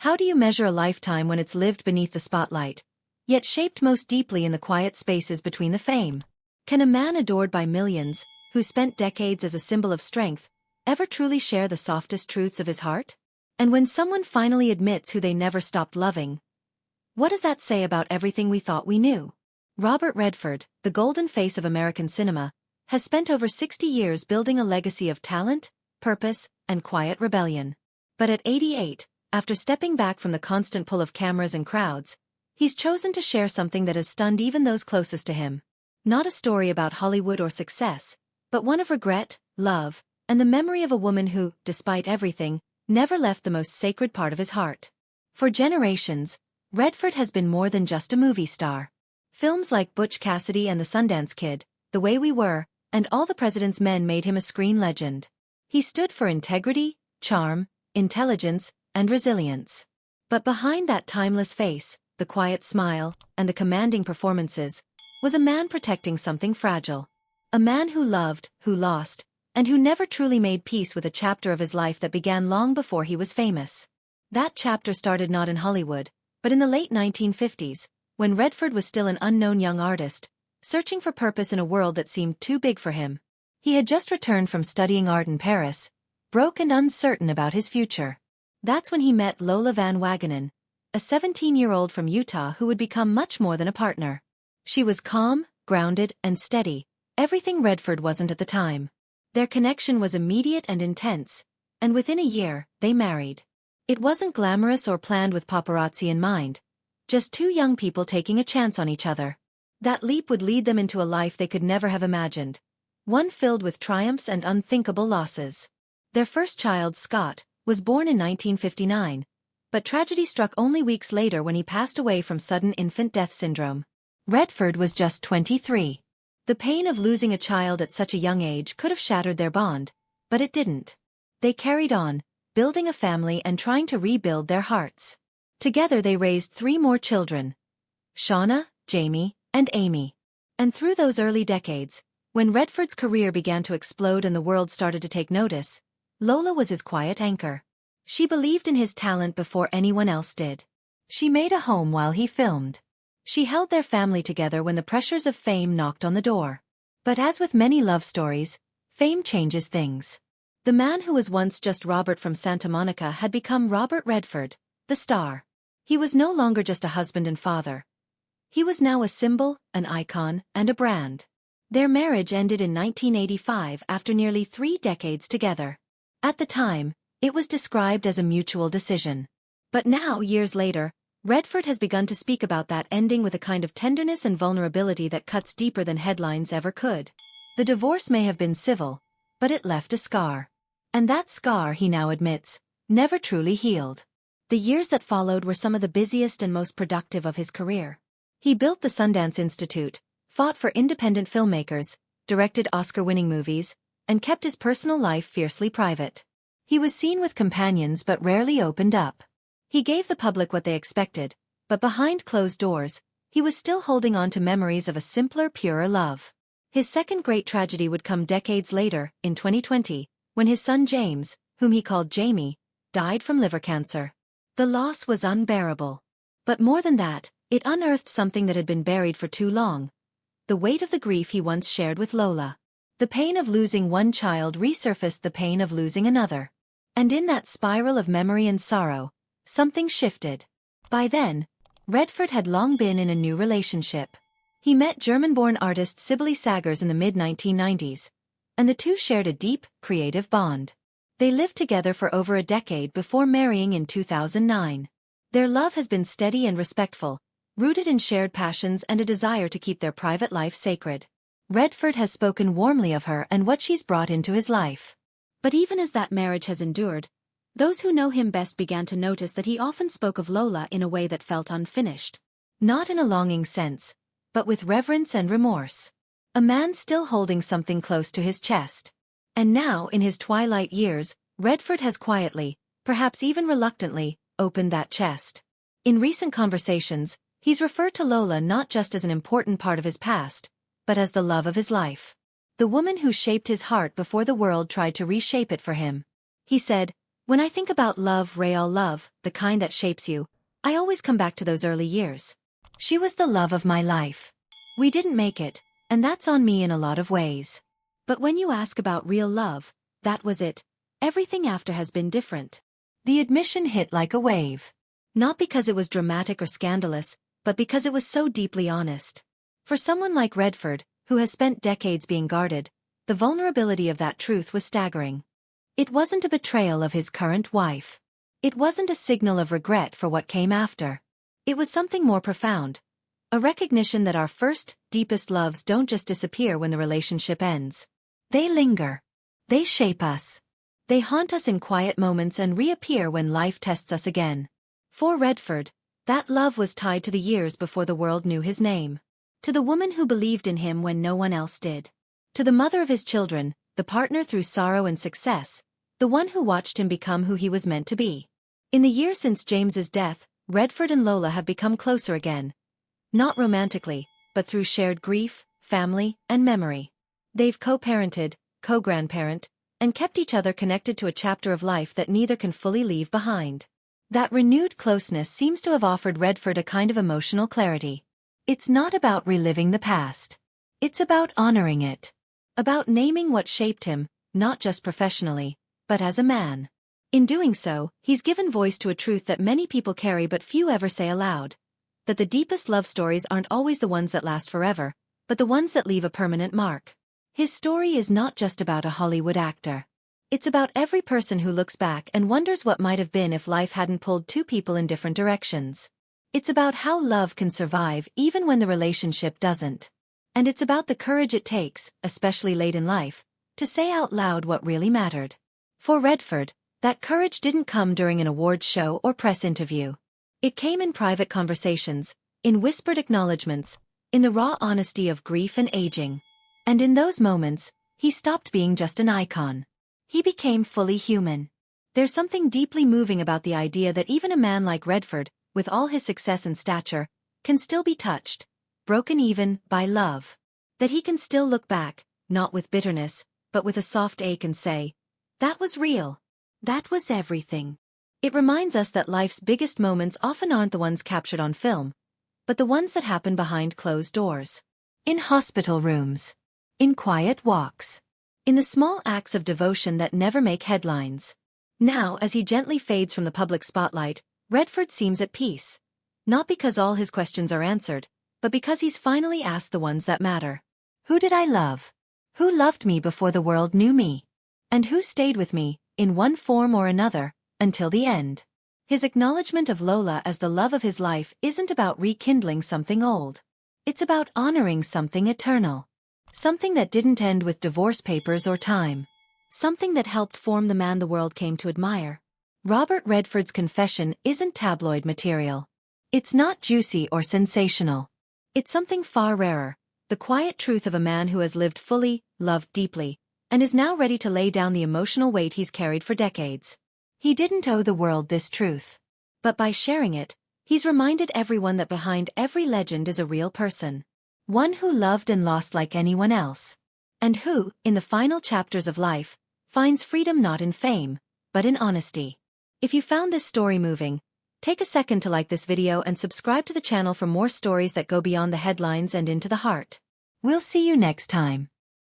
How do you measure a lifetime when it's lived beneath the spotlight, yet shaped most deeply in the quiet spaces between the fame? Can a man adored by millions, who spent decades as a symbol of strength, ever truly share the softest truths of his heart? And when someone finally admits who they never stopped loving, what does that say about everything we thought we knew? Robert Redford, the golden face of American cinema, has spent over 60 years building a legacy of talent, purpose, and quiet rebellion. But at 88, after stepping back from the constant pull of cameras and crowds, he's chosen to share something that has stunned even those closest to him. Not a story about Hollywood or success, but one of regret, love, and the memory of a woman who, despite everything, never left the most sacred part of his heart. For generations, Redford has been more than just a movie star. Films like Butch Cassidy and the Sundance Kid, The Way We Were, and All the President's Men made him a screen legend. He stood for integrity, charm, intelligence, and resilience. But behind that timeless face, the quiet smile, and the commanding performances, was a man protecting something fragile. A man who loved, who lost, and who never truly made peace with a chapter of his life that began long before he was famous. That chapter started not in Hollywood, but in the late 1950s, when Redford was still an unknown young artist, searching for purpose in a world that seemed too big for him. He had just returned from studying art in Paris, broke and uncertain about his future. That's when he met Lola Van Wagenen, a 17-year-old from Utah who would become much more than a partner. She was calm, grounded, and steady, everything Redford wasn't at the time. Their connection was immediate and intense, and within a year, they married. It wasn't glamorous or planned with paparazzi in mind, just two young people taking a chance on each other. That leap would lead them into a life they could never have imagined, one filled with triumphs and unthinkable losses. Their first child, Scott, was born in 1959, but tragedy struck only weeks later when he passed away from sudden infant death syndrome. Redford was just 23. The pain of losing a child at such a young age could have shattered their bond, but it didn't. They carried on, building a family and trying to rebuild their hearts. Together they raised 3 more children: Shauna, Jamie, and Amy. And through those early decades, when Redford's career began to explode and the world started to take notice, Lola was his quiet anchor. She believed in his talent before anyone else did. She made a home while he filmed. She held their family together when the pressures of fame knocked on the door. But as with many love stories, fame changes things. The man who was once just Robert from Santa Monica had become Robert Redford, the star. He was no longer just a husband and father. He was now a symbol, an icon, and a brand. Their marriage ended in 1985 after nearly 3 decades together. At the time, it was described as a mutual decision. But now, years later, Redford has begun to speak about that ending with a kind of tenderness and vulnerability that cuts deeper than headlines ever could. The divorce may have been civil, but it left a scar. And that scar, he now admits, never truly healed. The years that followed were some of the busiest and most productive of his career. He built the Sundance Institute, fought for independent filmmakers, directed Oscar-winning movies, and kept his personal life fiercely private. He was seen with companions but rarely opened up. He gave the public what they expected, but behind closed doors, he was still holding on to memories of a simpler, purer love. His second great tragedy would come decades later, in 2020, when his son James, whom he called Jamie, died from liver cancer. The loss was unbearable. But more than that, it unearthed something that had been buried for too long: the weight of the grief he once shared with Lola. The pain of losing one child resurfaced the pain of losing another. And in that spiral of memory and sorrow, something shifted. By then, Redford had long been in a new relationship. He met German-born artist Sibylle Sagers in the mid-1990s, and the two shared a deep, creative bond. They lived together for over a decade before marrying in 2009. Their love has been steady and respectful, rooted in shared passions and a desire to keep their private life sacred. Redford has spoken warmly of her and what she's brought into his life. But even as that marriage has endured, those who know him best began to notice that he often spoke of Lola in a way that felt unfinished. Not in a longing sense, but with reverence and remorse. A man still holding something close to his chest. And now, in his twilight years, Redford has quietly, perhaps even reluctantly, opened that chest. In recent conversations, he's referred to Lola not just as an important part of his past, but as the love of his life. The woman who shaped his heart before the world tried to reshape it for him. He said, When I think about love, real love, the kind that shapes you, I always come back to those early years. She was the love of my life. We didn't make it, and that's on me in a lot of ways. But when you ask about real love, that was it. Everything after has been different. The admission hit like a wave. Not because it was dramatic or scandalous, but because it was so deeply honest. For someone like Redford, who has spent decades being guarded, the vulnerability of that truth was staggering. It wasn't a betrayal of his current wife. It wasn't a signal of regret for what came after. It was something more profound. A recognition that our first, deepest loves don't just disappear when the relationship ends. They linger. They shape us. They haunt us in quiet moments and reappear when life tests us again. For Redford, that love was tied to the years before the world knew his name. To the woman who believed in him when no one else did. To the mother of his children, the partner through sorrow and success, the one who watched him become who he was meant to be. In the years since James's death, Redford and Lola have become closer again. Not romantically, but through shared grief, family, and memory. They've co-parented, co-grandparent, and kept each other connected to a chapter of life that neither can fully leave behind. That renewed closeness seems to have offered Redford a kind of emotional clarity. It's not about reliving the past. It's about honoring it. About naming what shaped him, not just professionally, but as a man. In doing so, he's given voice to a truth that many people carry but few ever say aloud. That the deepest love stories aren't always the ones that last forever, but the ones that leave a permanent mark. His story is not just about a Hollywood actor. It's about every person who looks back and wonders what might have been if life hadn't pulled two people in different directions. It's about how love can survive even when the relationship doesn't. And it's about the courage it takes, especially late in life, to say out loud what really mattered. For Redford, that courage didn't come during an awards show or press interview. It came in private conversations, in whispered acknowledgments, in the raw honesty of grief and aging. And in those moments, he stopped being just an icon. He became fully human. There's something deeply moving about the idea that even a man like Redford, with all his success and stature, can still be touched, broken even, by love. That he can still look back, not with bitterness, but with a soft ache and say, that was real. That was everything. It reminds us that life's biggest moments often aren't the ones captured on film, but the ones that happen behind closed doors. In hospital rooms. In quiet walks. In the small acts of devotion that never make headlines. Now, as he gently fades from the public spotlight, Redford seems at peace. Not because all his questions are answered, but because he's finally asked the ones that matter. Who did I love? Who loved me before the world knew me? And who stayed with me, in one form or another, until the end? His acknowledgement of Lola as the love of his life isn't about rekindling something old. It's about honoring something eternal. Something that didn't end with divorce papers or time. Something that helped form the man the world came to admire. Robert Redford's confession isn't tabloid material. It's not juicy or sensational. It's something far rarer, the quiet truth of a man who has lived fully, loved deeply, and is now ready to lay down the emotional weight he's carried for decades. He didn't owe the world this truth. But by sharing it, he's reminded everyone that behind every legend is a real person. One who loved and lost like anyone else. And who, in the final chapters of life, finds freedom not in fame, but in honesty. If you found this story moving, take a second to like this video and subscribe to the channel for more stories that go beyond the headlines and into the heart. We'll see you next time.